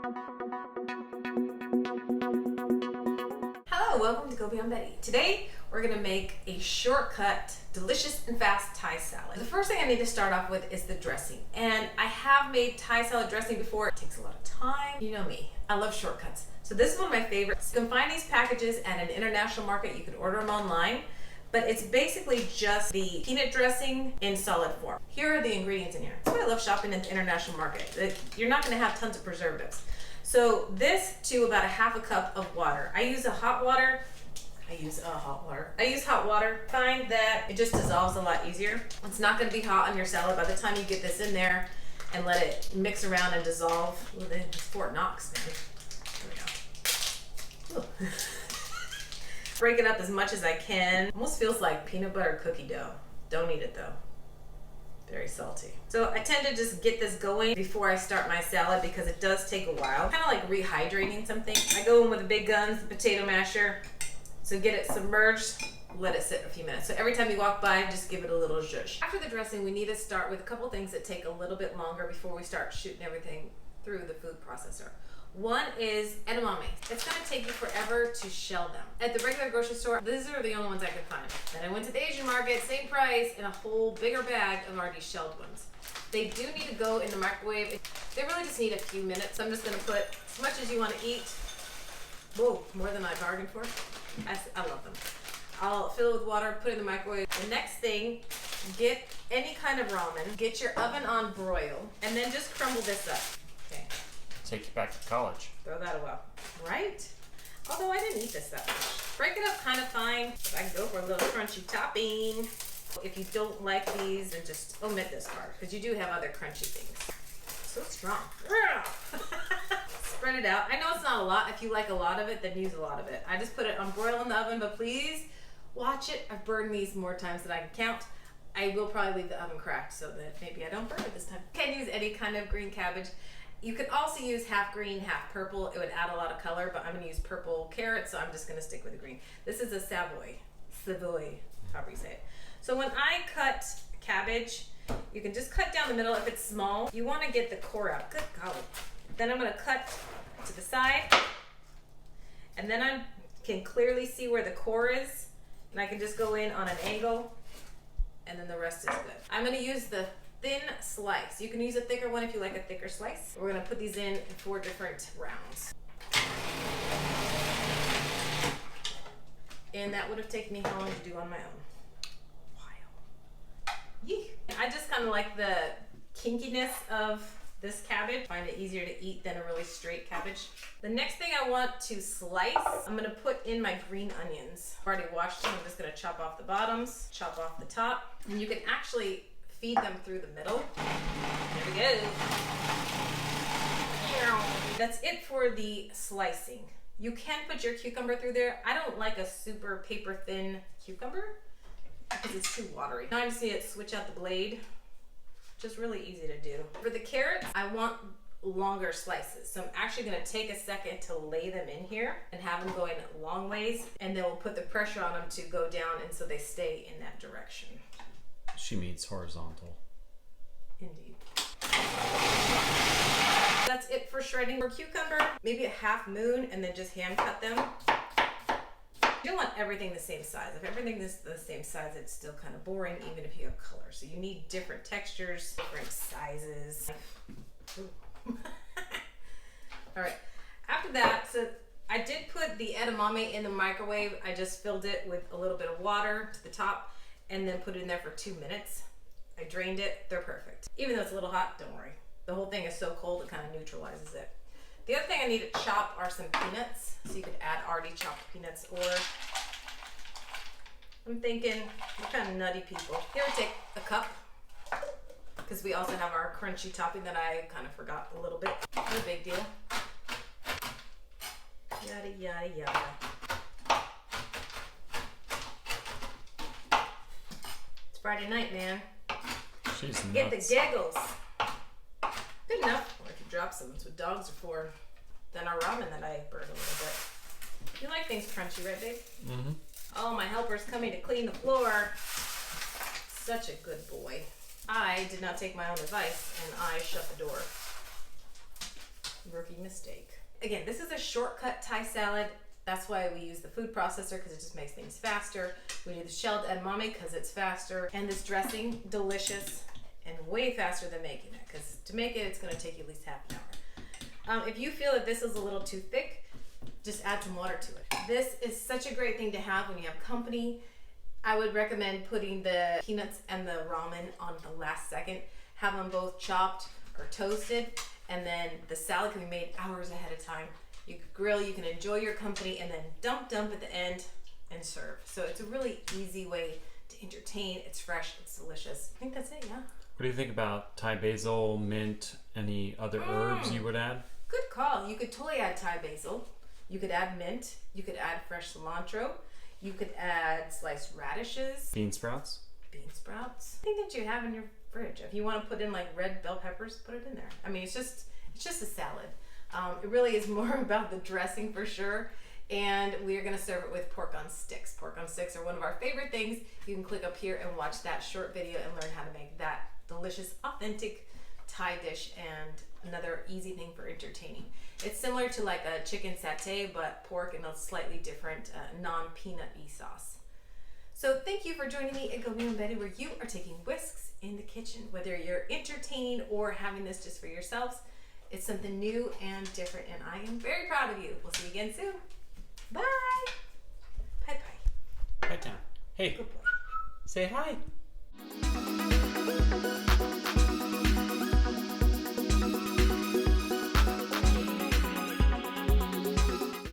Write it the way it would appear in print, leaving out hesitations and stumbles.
Hello, welcome to Go Beyond Betty. Today we're going to make a shortcut, delicious and fast Thai salad. The first thing I need to start off with is the dressing. And I have made Thai salad dressing before. It takes a lot of time. You know me, I love shortcuts. So this is one of my favorites. You can find these packages at an international market. You can order them online. But it's basically just the peanut dressing in solid form. Here are the ingredients in here. That's why I love shopping at the international market. You're not going to have tons of preservatives. So this to about a half a cup of water. I use hot water. Find that it just dissolves a lot easier. It's not going to be hot on your salad by the time you get this in there and let it mix around and dissolve. Ooh, it's Fort Knox, man. There we go. Break it up as much as I can. Almost feels like peanut butter cookie dough. Don't eat it though. Very salty. So I tend to just get this going before I start my salad because it does take a while. Kind of like rehydrating something. I go in with the big guns, the potato masher. So get it submerged, let it sit a few minutes. So every time you walk by, just give it a little zhuzh. After the dressing, we need to start with a couple things that take a little bit longer before we start shooting everything through the food processor. One is edamame. It's gonna take you forever to shell them. At the regular grocery store, these are the only ones I could find. Then I went to the Asian market, same price, and a whole bigger bag of already shelled ones. They do need to go in the microwave. They really just need a few minutes. So I'm just gonna put as much as you wanna eat. Whoa, more than I bargained for. I love them. I'll fill it with water, put it in the microwave. The next thing, get any kind of ramen, get your oven on broil, and then just crumble this up. Okay. Take you back to college. Throw that away. Right? Although I didn't eat this that much. Break it up kind of fine. I can go for a little crunchy topping. If you don't like these, then just omit this part because you do have other crunchy things. So strong. Spread it out. I know it's not a lot. If you like a lot of it, then use a lot of it. I just put it on broil in the oven, but please watch it. I've burned these more times than I can count. I will probably leave the oven cracked so that maybe I don't burn it this time. You can use any kind of green cabbage. You could also use half green, half purple. It would add a lot of color, but I'm gonna use purple carrots, so I'm just gonna stick with the green. This is a Savoy, however you say it. So when I cut cabbage, you can just cut down the middle if it's small. You wanna get the core out, good golly. Then I'm gonna cut to the side, and then I can clearly see where the core is, and I can just go in on an angle, and then the rest is good. I'm gonna use the thin slice. You can use a thicker one if you like a thicker slice. We're gonna put these in 4 different rounds. And that would have taken me how long to do on my own? Wow. Yee. I just kind of like the kinkiness of this cabbage. Find it easier to eat than a really straight cabbage. The next thing I want to slice, I'm gonna put in my green onions. I've already washed them. I'm just gonna chop off the bottoms, chop off the top. And you can actually feed them through the middle. There we go. That's it for the slicing. You can put your cucumber through there. I don't like a super paper thin cucumber because it's too watery. Now I just need to switch out the blade. Just really easy to do. For the carrots, I want longer slices. So I'm actually gonna take a second to lay them in here and have them going long ways, and then we'll put the pressure on them to go down and so they stay in that direction. She means horizontal. Indeed. That's it for shredding. For cucumber, maybe a half moon and then just hand cut them. You don't want everything the same size. If everything is the same size, it's still kind of boring even if you have color. So you need different textures, different sizes. All right, after that, so I did put the edamame in the microwave. I just filled it with a little bit of water to the top and then put it in there for 2 minutes. I drained it, they're perfect. Even though it's a little hot, don't worry. The whole thing is so cold, it kind of neutralizes it. The other thing I need to chop are some peanuts. So you could add already chopped peanuts, or I'm thinking, what kind of nutty people? Here we take a cup, because we also have our crunchy topping that I kind of forgot a little bit. No big deal. Yada, yada, yada. Friday night, man. She's nuts. Get the giggles. Good enough. Or if you drop some, that's what dogs are for. Then our ramen that I burned a little bit. You like things crunchy, right, babe? Mm-hmm. Oh, my helper's coming to clean the floor. Such a good boy. I did not take my own advice, and I shut the door. Rookie mistake. Again, this is a shortcut Thai salad. That's why we use the food processor, because it just makes things faster. We do the shelled edamame because it's faster. And this dressing, delicious and way faster than making it, because to make it, it's going to take you at least half an hour. If you feel that this is a little too thick, just add some water to it. This is such a great thing to have when you have company. I would recommend putting the peanuts and the ramen on the last second. Have them both chopped or toasted, and then the salad can be made hours ahead of time. You could grill, you can enjoy your company, and then dump at the end and serve. So it's a really easy way to entertain. It's fresh, it's delicious. I think that's it, yeah. What do you think about Thai basil, mint, any other herbs you would add? Good call. You could totally add Thai basil. You could add mint. You could add fresh cilantro. You could add sliced radishes. Bean sprouts? Bean sprouts. I think that you have in your fridge. If you want to put in like red bell peppers, put it in there. I mean, it's just a salad. It really is more about the dressing for sure. And we are going to serve it with pork on sticks. Pork on sticks are one of our favorite things. You can click up here and watch that short video and learn how to make that delicious, authentic Thai dish, and another easy thing for entertaining. It's similar to like a chicken satay, but pork in a slightly different non-peanut-y sauce. So thank you for joining me at Go Be Betty, where you are taking whisks in the kitchen. Whether you're entertaining or having this just for yourselves, it's something new and different, and I am very proud of you. We'll see you again soon. Bye. Bye bye. Right down. Hey, Good boy. say hi.